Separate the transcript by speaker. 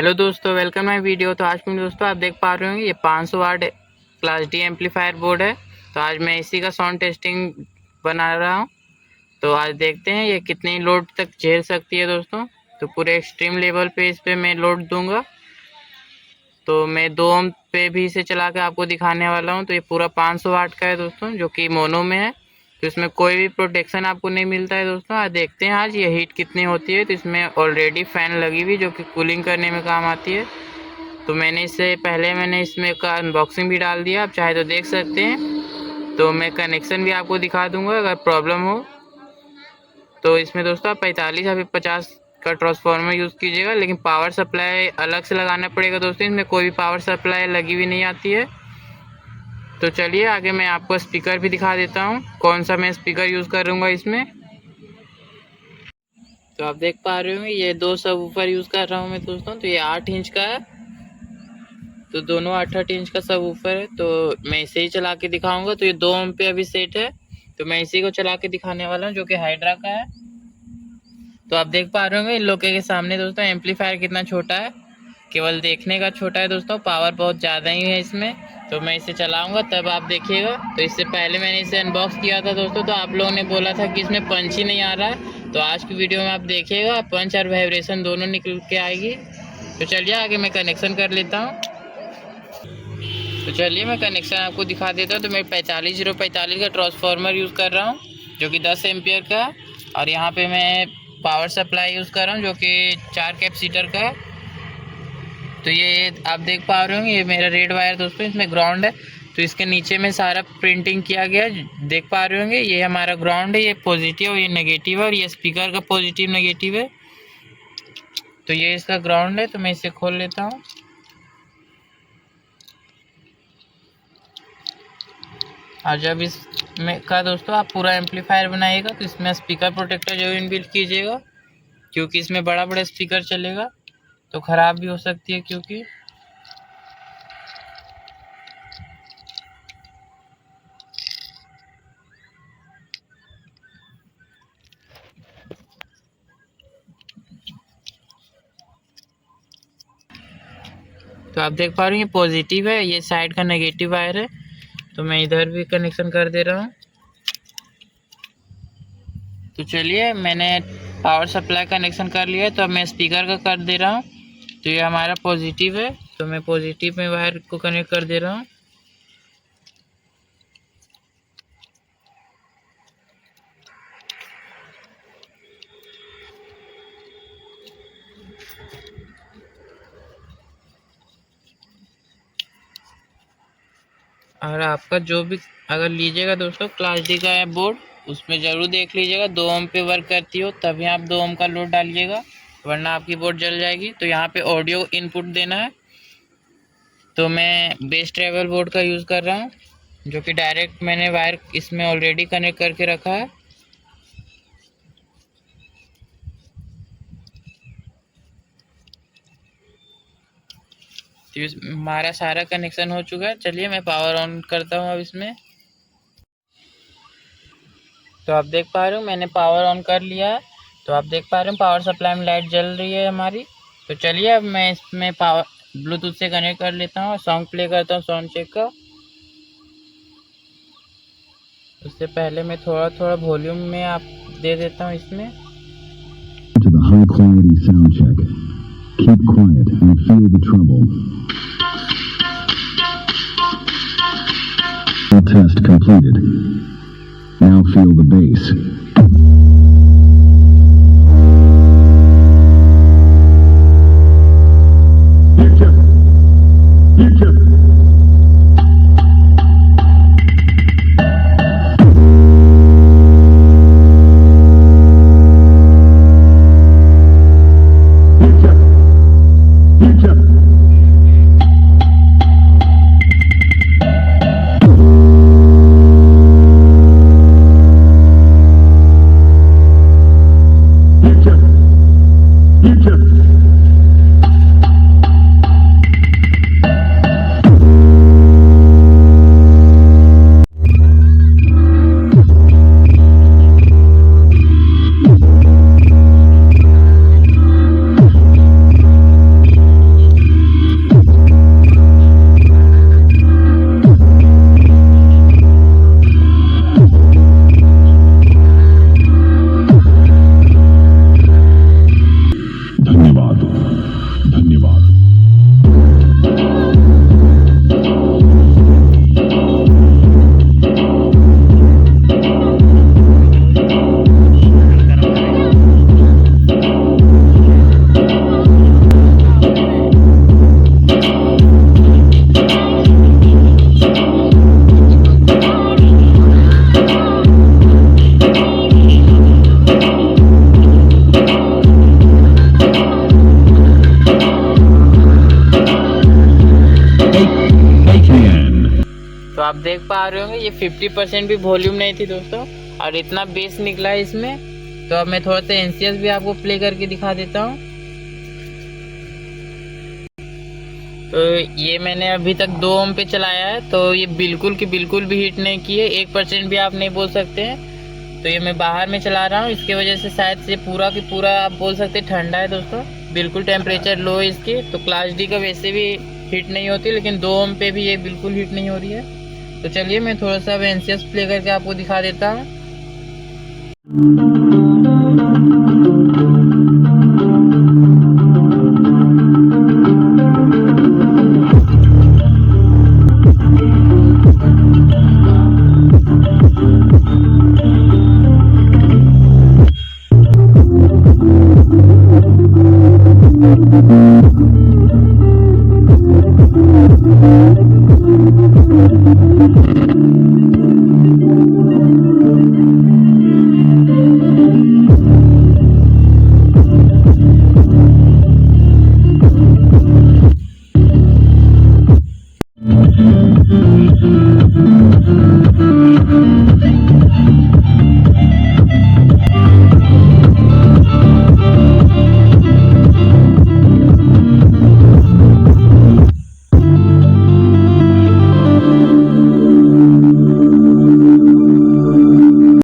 Speaker 1: Hello दोस्तों, welcome my video. तो आज में दोस्तों आप देख पा रहे होंगे ये 500 वाट क्लास डी एम्पलीफायर बोर्ड है। तो आज मैं इसी का साउंड टेस्टिंग बना रहा हूँ। तो आज देखते हैं ये कितनी लोड तक झेल सकती है दोस्तों। तो पूरे एक्सट्रीम लेवल पे इस पर मैं लोड दूंगा। तो मैं 2 ओम पे भी इसे चला के आपको दिखाने वाला हूँ। तो ये पूरा 500 वाट का है दोस्तों, जो कि मोनो में है। तो इसमें कोई भी प्रोटेक्शन आपको नहीं मिलता है दोस्तों। आज देखते हैं आज ये हीट कितनी होती है। तो इसमें ऑलरेडी फ़ैन लगी हुई जो कि कूलिंग करने में काम आती है। तो मैंने इसमें का अनबॉक्सिंग भी डाल दिया, आप चाहे तो देख सकते हैं। तो मैं कनेक्शन भी आपको दिखा दूंगा अगर प्रॉब्लम हो। तो इसमें दोस्तों आप 45 या 50 का ट्रांसफार्मर यूज़ कीजिएगा, लेकिन पावर सप्लाई अलग से लगाना पड़ेगा दोस्तों। इसमें कोई भी पावर सप्लाई लगी हुई नहीं आती है। तो चलिए आगे मैं आपको स्पीकर भी दिखा देता हूँ, कौन सा मैं स्पीकर यूज़ करूँगा इसमें। तो आप देख पा रहे होंगे ये 2 सबवूफर यूज़ कर रहा हूँ मैं दोस्तों। तो ये 8 इंच का है। तो दोनों 8-8 इंच का सबवूफर है। तो मैं इसे ही चला के दिखाऊंगा। तो ये 2 ओम पे अभी सेट है। तो मैं इसी को चला के दिखाने वाला हूँ, जो कि हाइड्रा का है। तो आप देख पा रहे होंगे इन लोगों के सामने दोस्तों एम्पलीफायर कितना छोटा है। केवल देखने का छोटा है दोस्तों, पावर बहुत ज़्यादा ही है इसमें। तो मैं इसे चलाऊंगा तब आप देखिएगा। तो इससे पहले मैंने इसे अनबॉक्स किया था दोस्तों, तो आप लोगों ने बोला था कि इसमें पंच ही नहीं आ रहा है। तो आज की वीडियो में आप देखिएगा पंच और वाइब्रेशन दोनों निकल के आएगी। तो चलिए आगे मैं कनेक्शन कर लेता हूँ। तो चलिए मैं कनेक्शन आपको दिखा देता हूँ। तो मैं 45045 का ट्रांसफार्मर यूज़ कर रहा हूँ, जो कि 10 एम्पियर का है। और यहाँ पे मैं पावर सप्लाई यूज़ कर रहा हूँ, जो कि 4 कैपेसिटर का है। तो ये आप देख पा रहे होंगे ये मेरा रेड वायर दोस्तों, इसमें ग्राउंड है। तो इसके नीचे में सारा प्रिंटिंग किया गया है, देख पा रहे होंगे। ये हमारा ग्राउंड है, ये पॉजिटिव और ये नेगेटिव है, और ये स्पीकर का पॉजिटिव नेगेटिव है। तो ये इसका ग्राउंड है। तो मैं इसे खोल लेता हूँ। और जब इसमें का दोस्तों आप पूरा एम्पलीफायर बनाइएगा तो इसमें स्पीकर प्रोटेक्टर जरूर इनबिल्ट कीजिएगा, क्योंकि इसमें बड़ा बड़ा स्पीकर चलेगा तो ख़राब भी हो सकती है। क्योंकि तो आप देख पा रहे हैं ये पॉजिटिव है, ये साइड का नेगेटिव वायर है। तो मैं इधर भी कनेक्शन कर दे रहा हूँ। तो चलिए मैंने पावर सप्लाई कनेक्शन कर लिया है। तो अब मैं स्पीकर का कर दे रहा हूँ। तो ये हमारा पॉजिटिव है, तो मैं पॉजिटिव में वायर को कनेक्ट कर दे रहा हूँ। और आपका जो भी अगर लीजिएगा दोस्तों क्लास डी का है बोर्ड, उसमें ज़रूर देख लीजिएगा 2 ओम पे वर्क करती हो, तभी आप 2 ओम का लोड डालिएगा, वरना आपकी बोर्ड जल जाएगी। तो यहाँ पे ऑडियो इनपुट देना है। तो मैं बेस ट्रेवल बोर्ड का यूज़ कर रहा हूँ, जो कि डायरेक्ट मैंने वायर इसमें ऑलरेडी कनेक्ट करके रखा है। तो हमारा सारा कनेक्शन हो चुका है। चलिए मैं पावर ऑन करता हूँ अब इसमें। तो आप देख पा रहे हो मैंने पावर ऑन कर लिया है। तो आप देख पा रहे हो पावर सप्लाई में लाइट जल रही है हमारी। तो चलिए अब मैं इसमें पावर ब्लूटूथ से कनेक्ट कर लेता हूँ और सॉन्ग प्ले करता हूँ साउंड चेक का। उससे पहले मैं थोड़ा थोड़ा वॉल्यूम में आप दे देता हूँ इसमें।
Speaker 2: To the high quality sound check. Keep quiet and feel the treble. Test completed. Now feel the bass.
Speaker 1: तो आप देख पा रहे होंगे ये 50% भी वॉल्यूम नहीं थी दोस्तों, और इतना बेस निकला है इसमें। तो अब मैं थोड़ा सा एनसीएस भी आपको प्ले करके दिखा देता हूँ। तो ये मैंने अभी तक 2 ओम पे चलाया है, तो ये बिल्कुल की बिल्कुल भी हीट नहीं की है, 1% भी आप नहीं बोल सकते हैं। तो ये मैं बाहर में चला रहा हूँ, इसकी वजह से शायद से पूरा की पूरा आप बोल सकते हैं ठंडा है दोस्तों, बिल्कुल टेम्परेचर लो है इसकी। तो क्लास डी का वैसे भी हीट नहीं होती, लेकिन 2 ओम पे भी ये बिल्कुल हीट नहीं हो रही है। तो चलिए मैं थोड़ा सा एनसीएस प्ले करके आपको दिखा देता हूँ।